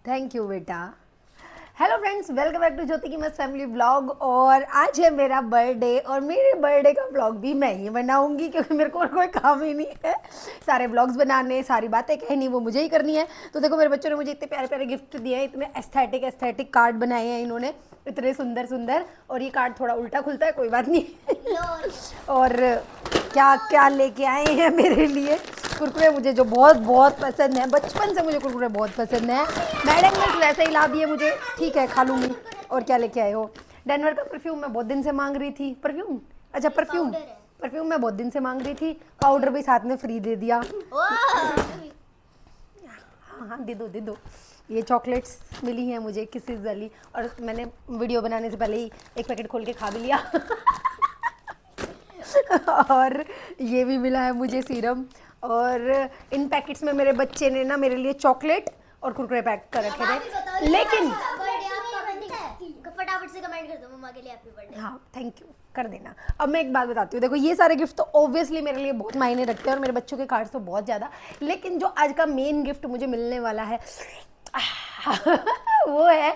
Thank you बेटा। Hello friends, welcome back to Jyoti की मस्त फैमिली ब्लॉग। और आज है मेरा बर्थडे और मेरे बर्थडे का ब्लॉग भी मैं ही बनाऊंगी क्योंकि मेरे को और कोई काम ही नहीं है। सारे ब्लॉग्स बनाने, सारी बातें कहनी वो मुझे ही करनी है। तो देखो मेरे बच्चों ने मुझे इतने प्यारे प्यारे गिफ्ट दिए हैं, इतने एस्थेटिक कार्ड बनाए हैं इन्होंने, इतने सुंदर सुंदर। और ये कार्ड थोड़ा उल्टा खुलता है, कोई बात नहीं। और क्या क्या लेके आए हैं मेरे लिए कुरकुरे, मुझे जो बहुत बहुत पसंद है, बचपन से मुझे कुरकुरे बहुत पसंद है। मैडम ने वैसे ही ला दिए मुझे, ठीक है खा लूँगी। और क्या लेके आए हो? डेनवर का परफ्यूम मैं बहुत दिन से मांग रही थी। परफ्यूम, अच्छा परफ्यूम मैं बहुत दिन से मांग रही थी। पाउडर भी साथ में फ्री दे दिया। हाँ दे दो। ये चॉकलेट्स मिली हैं मुझे किसिस वाली, और मैंने वीडियो बनाने से पहले ही एक पैकेट खोल के खा भी लिया। और ये भी मिला है मुझे सीरम। और इन पैकेट्स में मेरे बच्चे ने ना मेरे लिए चॉकलेट और कुरकुरे पैक कर रखे थे। लेकिन फटाफट से कमेंट कर दो मम्मा के लिए हैप्पी बर्थडे। हाँ थैंक यू, कर देना। अब मैं एक बात बताती हूँ, देखो ये सारे गिफ्ट तो ऑब्वियसली मेरे लिए बहुत मायने रखते हैं और मेरे बच्चों के कार्ड्स तो बहुत ज़्यादा। लेकिन जो आज का मेन गिफ्ट मुझे मिलने वाला है वो है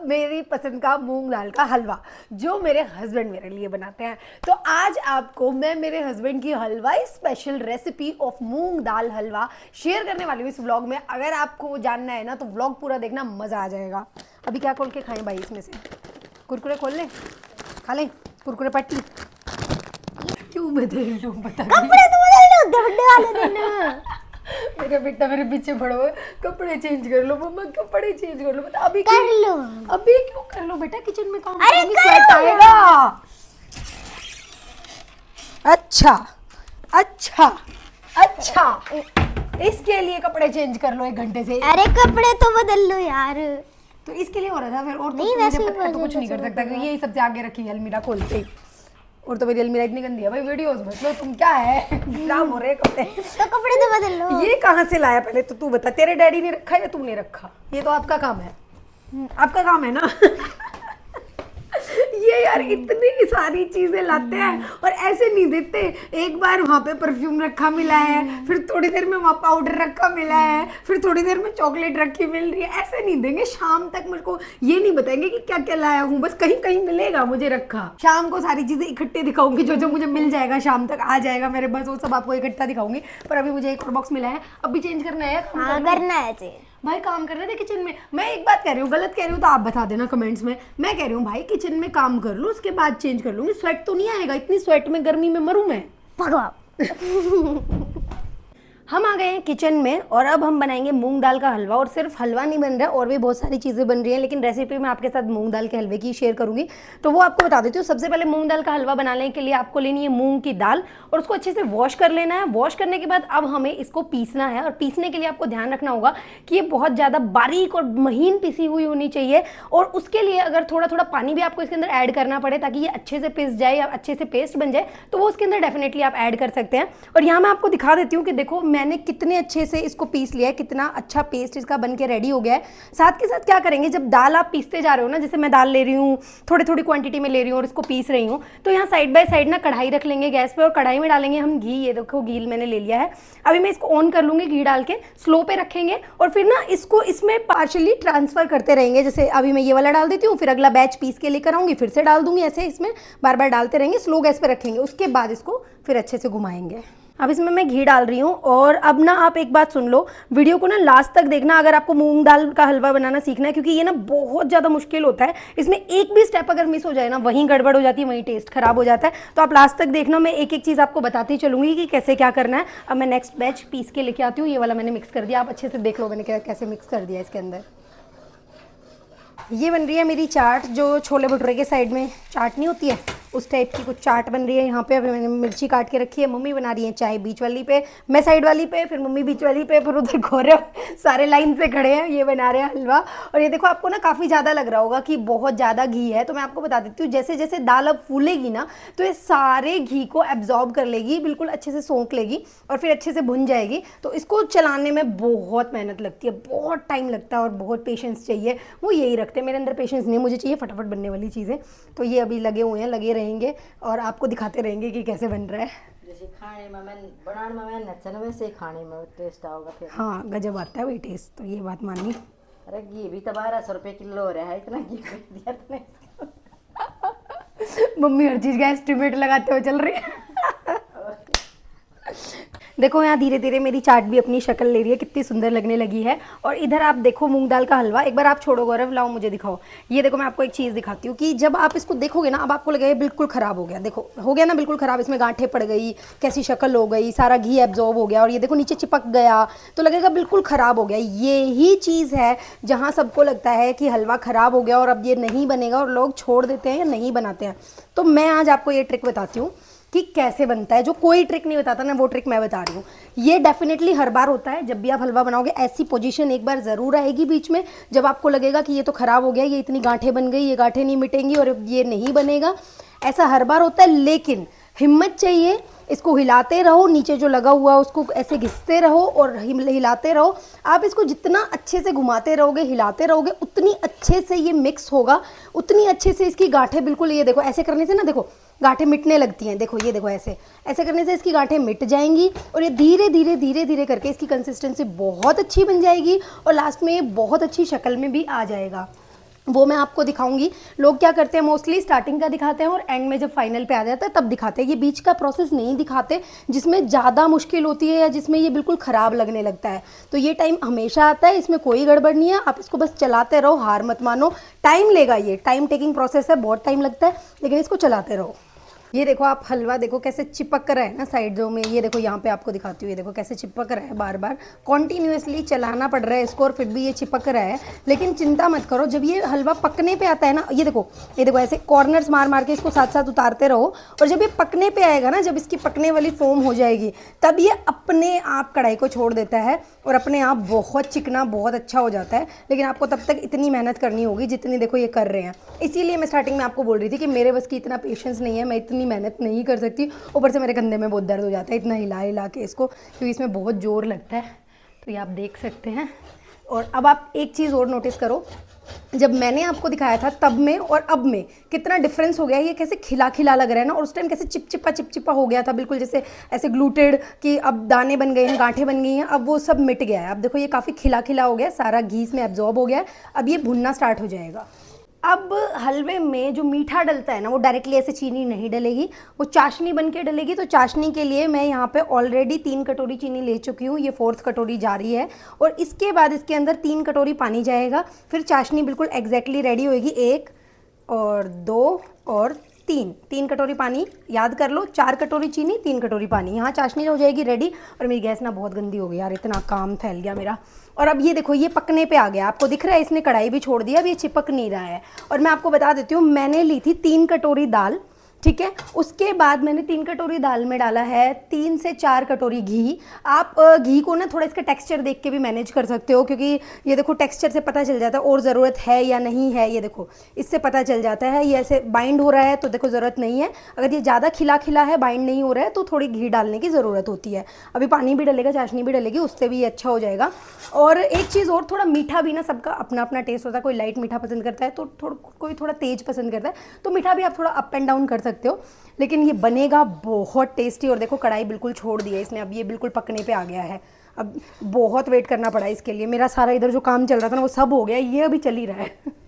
मेरी पसंद का मूंग दाल का हलवा, जो मेरे हस्बैंड मेरे लिए बनाते हैं। तो आज आपको मैं मेरे हस्बैंड की हलवाई special recipe of moong dal halwa share करने वाली हूँ इस व्लॉग में। अगर आपको जानना है ना तो व्लॉग पूरा देखना, मज़ा आ जाएगा। अभी क्या खोल के खाएं भाई? इसमें से कुरकुरे खोल लें, खा लें कुरकुरे पट्टी। क्यों बदल लो, बता कपड़े तो बदल लो बर्थडे वाले दिन। मेरा बेटा मेरे पीछे पड़ा हुआ है, कपड़े चेंज कर लो मम्मा, कपड़े चेंज कर लो। बता अभी कर लो, अभी क्यों कर लो बेटा? किचन में काम अरे करूंगी, स्वेट आएगा। अच्छा इसके लिए कपड़े चेंज कर लो 1 घंटे से। अरे कपड़े तो बदल लो यार। तो इसके लिए हो रहा था फिर, और नहीं, तो वैसे मुझे ही पता है तो कुछ नहीं कर सकता क्योंकि यही सबसे आगे रखी है अलमीरा खोलते ही। और तो मेरी अलमीरा इतनी गंदी है भाई, वीडियोस बस लो तुम, क्या है खराब हो रहे कपड़े। तो कपड़े तो बदल लो। ये कहाँ से लाया पहले तो तू बता? तेरे डैडी ने रखा है या तूने रखा? ये तो आपका काम है, आपका काम है ना। ये यार इतनी सारी चीजें लाते हैं और ऐसे नहीं देते। एक बार वहाँ पे परफ्यूम रखा मिला है, फिर थोड़ी देर में वहाँ पाउडर रखा मिला है, फिर थोड़ी देर में चॉकलेट रखी मिल रही है। ऐसे नहीं देंगे। शाम तक मेरे को ये नहीं बताएंगे कि क्या क्या लाया हूँ, बस कहीं कहीं मिलेगा मुझे रखा। शाम को सारी चीजें इकट्ठे दिखाऊंगी, जो जो मुझे मिल जाएगा शाम तक आ जाएगा मेरे पास, वो सब आपको इकट्ठा दिखाऊंगी। पर अभी मुझे एक और बॉक्स मिला है, अभी चेंज करना है। हाँ करना है जी भाई, काम कर रहे थे किचन में। मैं एक बात कह रही हूँ, गलत कह रही हूँ तो आप बता देना कमेंट्स में। मैं कह रही हूँ भाई किचन में काम कर लूँ, उसके बाद चेंज कर लूँगी। स्वेट तो नहीं आएगा, इतनी स्वेट में गर्मी में मरूँ मैं? भगवान। हम आ गए हैं किचन में और अब हम बनाएंगे मूंग दाल का हलवा। और सिर्फ हलवा नहीं बन रहा है, और भी बहुत सारी चीज़ें बन रही हैं, लेकिन रेसिपी मैं आपके साथ मूंग दाल के हलवे की शेयर करूंगी। तो वो आपको बता देती हूँ। सबसे पहले मूंग दाल का हलवा बनाने के लिए आपको लेनी है मूंग की दाल और उसको अच्छे से वॉश कर लेना है। वॉश करने के बाद अब हमें इसको पीसना है, और पीसने के लिए आपको ध्यान रखना होगा कि ये बहुत ज़्यादा बारीक और महीन पिसी हुई होनी चाहिए। और उसके लिए अगर थोड़ा थोड़ा पानी भी आपको इसके अंदर ऐड करना पड़े ताकि ये अच्छे से पिस जाए या अच्छे से पेस्ट बन जाए, तो वो उसके अंदर डेफिनेटली आप ऐड कर सकते हैं। और यहाँ मैं आपको दिखा देती हूँ कि देखो मैंने कितने अच्छे से इसको पीस लिया है, कितना अच्छा पेस्ट इसका बन के रेडी हो गया है। साथ के साथ क्या करेंगे, जब दाल आप पीसते जा रहे हो ना, जैसे मैं दाल ले रही हूँ, थोड़ी थोड़ी क्वांटिटी में ले रही हूँ और इसको पीस रही हूँ, तो यहाँ साइड बाय साइड ना कढ़ाई रख लेंगे गैस पे और कढ़ाई में डालेंगे हम घी। ये देखो घी मैंने ले लिया है। अभी मैं इसको ऑन कर लूँगी, घी डाल के स्लो पे रखेंगे और फिर ना इसको इसमें पार्शली ट्रांसफर करते रहेंगे। जैसे अभी मैं ये वाला डाल देती हूँ, फिर अगला बैच पीस के लेकर आऊँगी, फिर से डाल दूँगी। ऐसे इसमें बार बार डालते रहेंगे, स्लो गैस पे रखेंगे। उसके बाद इसको फिर अच्छे से घुमाएंगे। अब इसमें मैं घी डाल रही हूँ। और अब ना आप एक बात सुन लो, वीडियो को ना लास्ट तक देखना अगर आपको मूंग दाल का हलवा बनाना सीखना है, क्योंकि ये ना बहुत ज़्यादा मुश्किल होता है। इसमें एक भी स्टेप अगर मिस हो जाए ना, वहीं गड़बड़ हो जाती है, वहीं टेस्ट खराब हो जाता है। तो आप लास्ट तक देखना, मैं एक एक चीज़ आपको बताती चलूँगी कि कैसे क्या करना है। अब मैं नेक्स्ट बैच पीस के लेके आती हूँ। ये वाला मैंने मिक्स कर दिया, आप अच्छे से देख लो मैंने कैसे मिक्स कर दिया इसके अंदर। ये बन रही है मेरी चाट, जो छोले भटूरे के साइड में चाट नहीं होती है, उस टाइप की कुछ चाट बन रही है। यहाँ पे अभी मैंने मिर्ची काट के रखी है, मम्मी बना रही है चाय बीच वाली पे, मैं साइड वाली पे, फिर मम्मी बीच वाली पे, फिर उधर गौरव सारे लाइन से खड़े हैं, ये बना रहे हैं हलवा। और ये देखो आपको ना काफ़ी ज़्यादा लग रहा होगा कि बहुत ज़्यादा घी है, तो मैं आपको बता देती हूँ जैसे जैसे दाल अब फूलेगी ना, तो ये सारे घी को एब्जॉर्ब कर लेगी, बिल्कुल अच्छे से सोख लेगी और फिर अच्छे से भुन जाएगी। तो इसको चलाने में बहुत मेहनत लगती है, बहुत टाइम लगता है और बहुत पेशेंस चाहिए। वो यही रखते हैं, मेरे अंदर पेशेंस नहीं, मुझे चाहिए फटाफट बनने वाली चीज़ें। तो ये अभी लगे हुए हैं, लगे रहेंगे और आपको दिखाते रहेंगे कि कैसे बन रहा है। जैसे खाने में मैं बनाने में मैं नचन में से खाने में टेस्ट आओगा फिर। हाँ गजब आता है भाई टेस्ट, तो ये बात मानी। अरे घी भी तो 1200 रुपये किलो हो रहा है, इतना घी खरीद दिया तूने। मम्मी हर चीज का एस्टिमेट लगाते हुए चल रही है। देखो यहाँ धीरे धीरे मेरी चाट भी अपनी शक्ल ले रही है, कितनी सुंदर लगने लगी है। और इधर आप देखो मूंग दाल का हलवा, एक बार आप छोड़ो गौरव, लाओ मुझे दिखाओ। ये देखो मैं आपको एक चीज़ दिखाती हूँ कि जब आप इसको देखोगे ना, अब आपको लगेगा बिल्कुल ख़राब हो गया। देखो हो गया ना बिल्कुल ख़राब, इसमें गांठें पड़ गई, कैसी शक्ल हो गई, सारा घी एब्जॉर्ब हो गया और ये देखो नीचे चिपक गया, तो लगेगा बिल्कुल ख़राब हो गया। ये ही चीज़ है जहाँ सबको लगता है कि हलवा ख़राब हो गया और अब ये नहीं बनेगा और लोग छोड़ देते हैं या नहीं बनाते हैं। तो मैं आज आपको ये ट्रिक बताती हूँ कि कैसे बनता है। जो कोई ट्रिक नहीं बताता ना, वो ट्रिक मैं बता रही हूँ। ये डेफिनेटली हर बार होता है, जब भी आप हलवा बनाओगे ऐसी पोजीशन एक बार ज़रूर आएगी बीच में, जब आपको लगेगा कि ये तो ख़राब हो गया, ये इतनी गांठें बन गई, ये गांठें नहीं मिटेंगी और ये नहीं बनेगा। ऐसा हर बार होता है, लेकिन हिम्मत चाहिए, इसको हिलाते रहो, नीचे जो लगा हुआ है उसको ऐसे घिसते रहो और हिलाते रहो। आप इसको जितना अच्छे से घुमाते रहोगे, हिलाते रहोगे, उतनी अच्छे से ये मिक्स होगा, उतनी अच्छे से इसकी गांठें बिल्कुल, ये देखो ऐसे करने से ना, देखो गांठें मिटने लगती हैं। देखो ये देखो ऐसे ऐसे करने से इसकी गांठें मिट जाएंगी और ये धीरे धीरे धीरे धीरे करके इसकी कंसिस्टेंसी बहुत अच्छी बन जाएगी और लास्ट में ये बहुत अच्छी शक्ल में भी आ जाएगा। वो मैं आपको दिखाऊंगी। लोग क्या करते हैं, मोस्टली स्टार्टिंग का दिखाते हैं और एंड में जब फाइनल पे आ जाता है तब दिखाते हैं। ये बीच का प्रोसेस नहीं दिखाते, जिसमें ज़्यादा मुश्किल होती है या जिसमें ये बिल्कुल ख़राब लगने लगता है। तो ये टाइम हमेशा आता है, इसमें कोई गड़बड़ नहीं है। आप इसको बस चलाते रहो, हार मत मानो। टाइम लेगा, ये टाइम टेकिंग प्रोसेस है, बहुत टाइम लगता है, लेकिन इसको चलाते रहो। ये देखो आप हलवा देखो कैसे चिपक रहा है ना साइडों में, ये देखो यहाँ पे आपको दिखाती हूँ, ये देखो कैसे चिपक रहा है, बार बार कॉन्टीन्यूसली चलाना पड़ रहा है इसको और फिर भी ये चिपक रहा है। लेकिन चिंता मत करो, जब ये हलवा पकने पे आता है ना, ये देखो ऐसे कॉर्नर्स मार मार के इसको साथ साथ उतारते रहो और जब ये पकने पे आएगा ना, जब इसकी पकने वाली फोम हो जाएगी, तब ये अपने आप कढ़ाई को छोड़ देता है और अपने आप बहुत चिकना, बहुत अच्छा हो जाता है। लेकिन आपको तब तक इतनी मेहनत करनी होगी जितनी देखो ये कर रहे हैं। इसीलिए मैं स्टार्टिंग में आपको बोल रही थी कि मेरे बस की इतना पेशेंस नहीं है, मैं इतनी मेहनत नहीं कर सकती। ऊपर से मेरे कंधे में बहुत दर्द हो जाता है इतना हिला हिला के इसको, क्योंकि इसमें बहुत जोर लगता है। तो ये आप देख सकते हैं। और अब आप एक चीज़ और नोटिस करो, जब मैंने आपको दिखाया था तब में और अब में कितना डिफरेंस हो गया है। ये कैसे खिला खिला लग रहा है ना, और उस टाइम कैसे चिपचिपा हो गया था, बिल्कुल जैसे ऐसे ग्लूटेड कि अब दाने बन गए हैं, गांठें बन गई हैं, अब वो सब मिट गया है। अब देखो ये काफ़ी खिला खिला हो गया, सारा घी इसमें एब्जॉर्ब हो गया है। अब ये भुनना स्टार्ट हो जाएगा। अब हलवे में जो मीठा डलता है ना, वो डायरेक्टली ऐसे चीनी नहीं डलेगी, वो चाशनी बन के डलेगी। तो चाशनी के लिए मैं यहाँ पे ऑलरेडी 3 कटोरी चीनी ले चुकी हूँ, ये 4th कटोरी जा रही है। और इसके बाद इसके अंदर 3 कटोरी पानी जाएगा, फिर चाशनी बिल्कुल एग्जैक्टली रेडी होएगी। 1 और 2 और 3 कटोरी पानी, याद कर लो, 4 कटोरी चीनी, 3 कटोरी पानी। यहाँ चाशनी हो जाएगी रेडी। और मेरी गैस ना बहुत गंदी हो गई यार, इतना काम फैल गया मेरा। और अब ये देखो ये पकने पे आ गया, आपको दिख रहा है, इसने कढ़ाई भी छोड़ दिया, अब ये चिपक नहीं रहा है। और मैं आपको बता देती हूँ, मैंने ली थी 3 कटोरी दाल, ठीक है। उसके बाद मैंने 3 कटोरी दाल में डाला है 3 से 4 कटोरी घी। आप घी को ना थोड़ा इसका टेक्सचर देख के भी मैनेज कर सकते हो, क्योंकि ये देखो टेक्सचर से पता चल जाता है और ज़रूरत है या नहीं है। ये देखो इससे पता चल जाता है, ये ऐसे बाइंड हो रहा है तो देखो ज़रूरत नहीं है। अगर ये ज़्यादा खिला खिला है, बाइंड नहीं हो रहा है, तो थोड़ी घी डालने की ज़रूरत होती है। अभी पानी भी डलेगा, चाशनी भी डलेगी, उससे भी ये अच्छा हो जाएगा। और एक चीज़ और, थोड़ा मीठा भी ना, सबका अपना अपना टेस्ट होता है। कोई लाइट मीठा पसंद करता है तो कोई थोड़ा तेज़ पसंद करता है, तो मीठा भी आप थोड़ा अप एंड डाउन कर सकते हो। लेकिन ये बनेगा बहुत टेस्टी। और देखो कढ़ाई बिल्कुल छोड़ दी है इसने, अब ये बिल्कुल पकने पे आ गया है। अब बहुत वेट करना पड़ा इसके लिए, मेरा सारा इधर जो काम चल रहा था ना वो सब हो गया, ये अभी चल ही रहा है।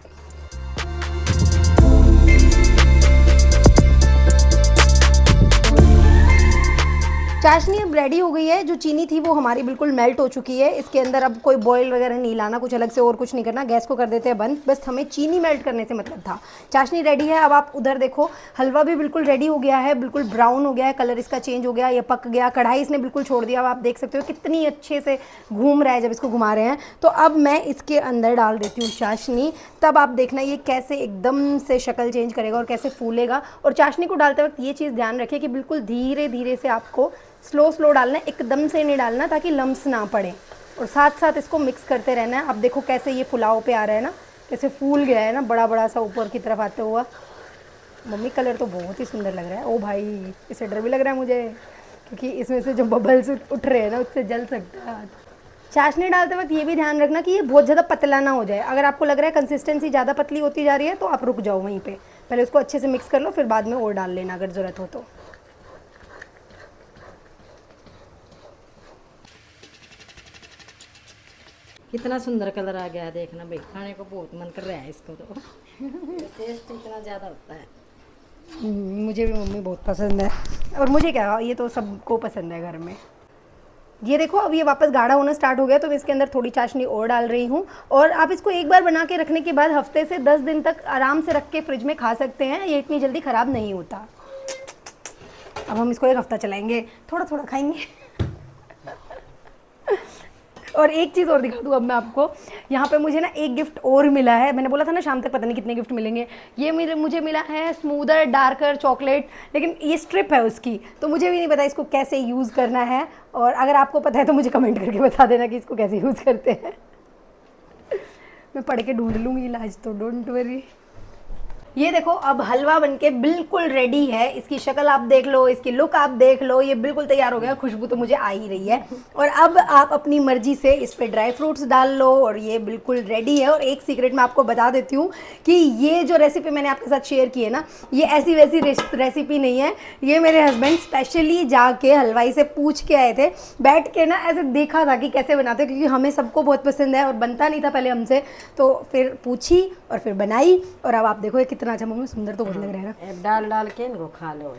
चाशनी अब रेडी हो गई है, जो चीनी थी वो हमारी बिल्कुल मेल्ट हो चुकी है। इसके अंदर अब कोई बॉयल वगैरह नहीं लाना, कुछ अलग से और कुछ नहीं करना, गैस को कर देते हैं बंद। बस हमें चीनी मेल्ट करने से मतलब था। चाशनी रेडी है। अब आप उधर देखो, हलवा भी बिल्कुल रेडी हो गया है, बिल्कुल ब्राउन हो गया है, कलर इसका चेंज हो गया, ये पक गया, कढ़ाई इसने बिल्कुल छोड़ दिया। अब आप देख सकते हो कितनी अच्छे से घूम रहा है जब इसको घुमा रहे हैं। तो अब मैं इसके अंदर डाल देती हूँ चाशनी, तब आप देखना ये कैसे एकदम से शक्ल चेंज करेगा और कैसे फूलेगा। और चाशनी को डालते वक्त ये चीज़ ध्यान रखिए कि बिल्कुल धीरे धीरे से आपको स्लो डालना है, एकदम से नहीं डालना, ताकि लम्स ना पड़े। और साथ साथ इसको मिक्स करते रहना है। अब देखो कैसे ये फुलाव पे आ रहा है ना, कैसे फूल गया है ना, बड़ा बड़ा सा ऊपर की तरफ आते हुआ। मम्मी कलर तो बहुत ही सुंदर लग रहा है। ओ भाई, इससे डर भी लग रहा है मुझे, क्योंकि इसमें से जो बबल्स उठ रहे हैं ना, उससे जल सकता है। चाशनी डालते वक्त ये भी ध्यान रखना कि ये बहुत ज़्यादा पतला ना हो जाए। अगर आपको लग रहा है कंसिस्टेंसी ज़्यादा पतली होती जा रही है तो आप रुक जाओ वहीं पे, पहले उसको अच्छे से मिक्स कर लो, फिर बाद में और डाल लेना अगर ज़रूरत हो तो। कितना सुंदर कलर आ गया है, देखना भाई, खाने को बहुत मन कर रहा है इसको तो। टेस्ट इतना ज़्यादा होता है। मुझे भी मम्मी बहुत पसंद है, और मुझे क्या, ये तो सबको पसंद है घर में। ये देखो अब ये वापस गाढ़ा होना स्टार्ट हो गया, तो मैं इसके अंदर थोड़ी चाशनी और डाल रही हूँ। और आप इसको एक बार बना के रखने के बाद हफ्ते से 10 दिन तक आराम से रख के फ्रिज में खा सकते हैं, ये इतनी जल्दी ख़राब नहीं होता। अब हम इसको एक हफ्ता चलाएंगे, थोड़ा थोड़ा खाएंगे। और एक चीज़ और दिखा दूँ अब मैं आपको, यहाँ पे मुझे ना एक गिफ्ट और मिला है। मैंने बोला था ना शाम तक पता नहीं कितने गिफ्ट मिलेंगे। ये मुझे मिला है स्मूदर डार्कर चॉकलेट, लेकिन ये स्ट्रिप है उसकी, तो मुझे भी नहीं पता इसको कैसे यूज़ करना है। और अगर आपको पता है तो मुझे कमेंट करके बता देना कि इसको कैसे यूज़ करते हैं। मैं पढ़ के ढूंढ लूँगी इलाज, तो डोंट वरी। ये देखो अब हलवा बनके बिल्कुल रेडी है। इसकी शक्ल आप देख लो, इसकी लुक आप देख लो, ये बिल्कुल तैयार हो गया। खुशबू तो मुझे आ ही रही है। और अब आप अपनी मर्जी से इस पे ड्राई फ्रूट्स डाल लो, और ये बिल्कुल रेडी है। और एक सीक्रेट मैं आपको बता देती हूँ कि ये जो रेसिपी मैंने आपके साथ शेयर की है ना, ये ऐसी वैसी रेसिपी नहीं है। ये मेरे हस्बैंड स्पेशली जाके हलवाई से पूछ के आए थे, बैठ के ना ऐसे देखा था कि कैसे बनाते हैं, क्योंकि हमें सबको बहुत पसंद है और बनता नहीं था पहले हमसे, तो फिर पूछी और फिर बनाई। और अब आप देखो ये कितना अच्छा, मम्मी सुंदर तो बहुत लग रहा है ना। डाल डाल के इनको खा लो।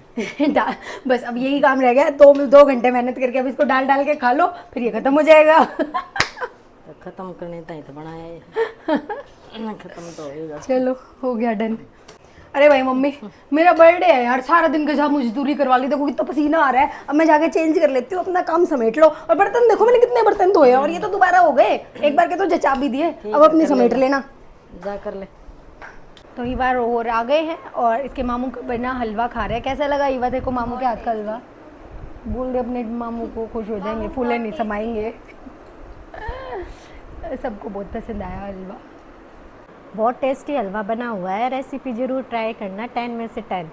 बस अब यही काम रह गया, 2 घंटे मेहनत करके अब इसको डाल डाल के खा लो, फिर ये खत्म हो जाएगा। तो खत्म करने तक तो बनाया है। खत्म तो होगा। चलो हो गया डन। अरे भाई मम्मी, मेरा बर्थडे है यार, सारा दिन के साथ मजदूरी करवा ली, देखो कितना पसीना आ रहा है। अब मैं जाके चेंज कर लेती हूँ, अपना काम समेट लो। और बर्तन देखो मैंने कितने बर्तन धोए, और ये तो दोबारा हो गए, एक बार के तो जचा भी दिए, अब अपनी समेट लेना। जा कर ले। तो ईवा और आ गए हैं और इसके मामू का बना हलवा खा रहे हैं। कैसा लगा ईवा देखो मामू के हाथ का हलवा? बोल दे अपने मामू को, खुश हो जाएंगे, फूले नहीं समाएंगे। सबको बहुत पसंद आया हलवा। बहुत टेस्टी हलवा बना हुआ है, रेसिपी जरूर ट्राई करना, 10 में से 10।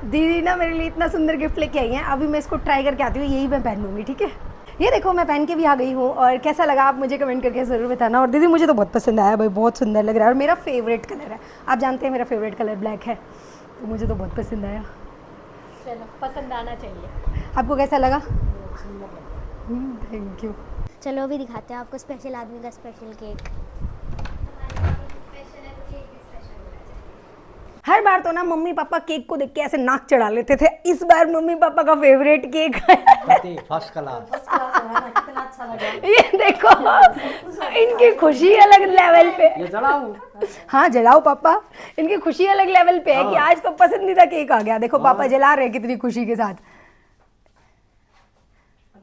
दीदी ना मेरे लिए इतना सुंदर गिफ्ट लेके आई हैं, अभी मैं इसको ट्राई करके आती हूँ, यही मैं पहनूंगी, ठीक है? ये देखो मैं पहन के भी आ गई हूँ, और कैसा लगा आप मुझे कमेंट करके ज़रूर बताना। और दीदी मुझे तो बहुत पसंद आया भाई, बहुत सुंदर लग रहा है, और मेरा फेवरेट कलर है। आप जानते हैं मेरा फेवरेट कलर ब्लैक है, तो मुझे तो बहुत पसंद आया। चलो, पसंद आना चाहिए। आपको कैसा लगा? Thank you. चलो अभी दिखाते हैं आपको स्पेशल आदमी का स्पेशल केक। हर बार तो ना मम्मी पापा केक को देख के ऐसे नाक चढ़ा लेते थे, इस बार मम्मी पापा का फेवरेट केक है। First class. कितना अच्छा लगा। ये देखो इनकी खुशी अलग लेवल पे। ये जलाऊं? हाँ जलाओ पापा, इनकी खुशी अलग लेवल पे है कि आज तो पसंदीदा केक आ गया। देखो पापा जला रहे हैं कितनी खुशी के साथ।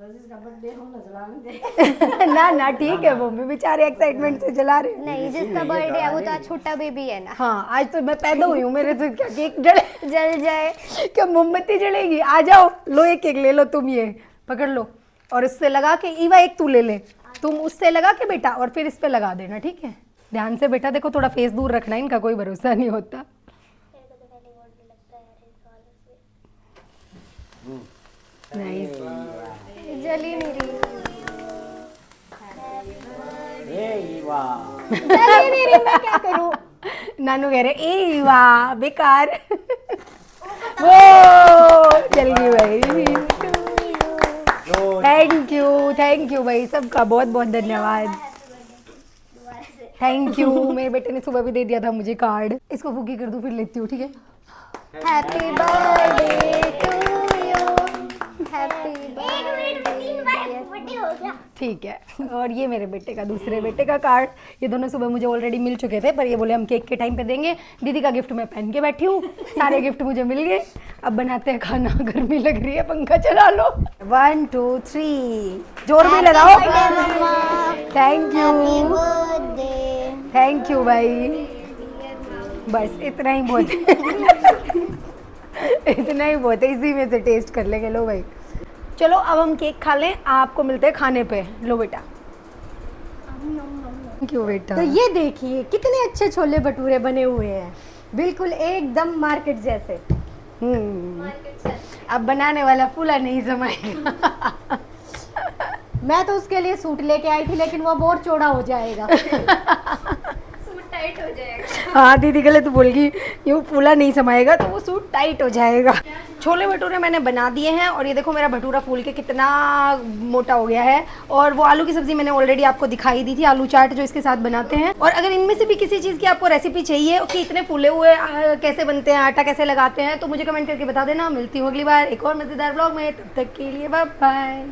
जिसका बर्थडे हो ना जलाने दे। ना ना ठीक है, मम्मी बेचारे एक्साइटमेंट से जला रहे हैं। नहीं, जिसका बर्थडे है वो तो आज छोटा बेबी है ना। हाँ आज तो मैं पैदा हुई हूँ, मेरे से क्या केक जल जाए। क्या मोमबत्ती जलेगी? आ जाओ, लो एक केक ले लो, तुम ये पकड़ लो, और उससे लगा के ईवा एक तू ले ले, तुम उससे लगा के बेटा, और फिर इस पे लगा देना, ठीक है? ध्यान से बेटा, देखो थोड़ा फेस दूर रखना, इनका कोई भरोसा नहीं होता। नाइस। जली नहीं रही, वाह। जली नहीं रही, मैं क्या करूं? नानू कह रहे ए वाह बेकार। वो चल गई भाई। थैंक यू भाई, सबका बहुत बहुत धन्यवाद। Thank you. मेरे बेटे ने सुबह भी दे दिया था मुझे कार्ड, इसको फूकी कर दूं फिर लेती हूँ, ठीक है? Happy birthday to you, happy birthday हो गया। ठीक है। और ये मेरे बेटे का, दूसरे बेटे का कार्ड, ये दोनों सुबह मुझे ऑलरेडी मिल चुके थे, पर ये बोले हम केक के टाइम पे देंगे। दीदी का गिफ्ट मैं पहन के बैठी हूँ, सारे गिफ्ट मुझे मिल गए। अब बनाते हैं खाना, गर्मी लग रही है, पंखा चला लो। 1 2 3 जोर भी लगाओ। थैंक यू भाई, बस इतना ही बहुत है। इतना ही बहुत है, इसी में से टेस्ट कर लेंगे। लो भाई चलो अब हम केक खा लें, आपको मिलते हैं खाने पे। लो बेटा। क्यों बेटा? तो ये देखिए कितने अच्छे छोले भटूरे बने हुए हैं, बिल्कुल एकदम मार्केट जैसे। अब बनाने वाला फूला नहीं समाएगा। मैं तो उसके लिए सूट लेके आई थी, लेकिन वो बहुत चौड़ा हो जाएगा। सूट टाइट हो जाएगा। हाँ दीदी गलत बोल गई, यूँ फूला नहीं समाएगा तो वो सूट टाइट हो जाएगा। छोले भटूरे मैंने बना दिए हैं और ये देखो मेरा भटूरा फूल के कितना मोटा हो गया है। और वो आलू की सब्ज़ी मैंने ऑलरेडी आपको दिखाई दी थी, आलू चाट जो इसके साथ बनाते हैं। और अगर इनमें से भी किसी चीज़ की आपको रेसिपी चाहिए कि इतने फूले हुए कैसे बनते हैं, आटा कैसे लगाते हैं, तो मुझे कमेंट करके बता देना। मिलती हूँ अगली बार एक और मज़ेदार ब्लॉग में, तब तक के लिए बाय बाय।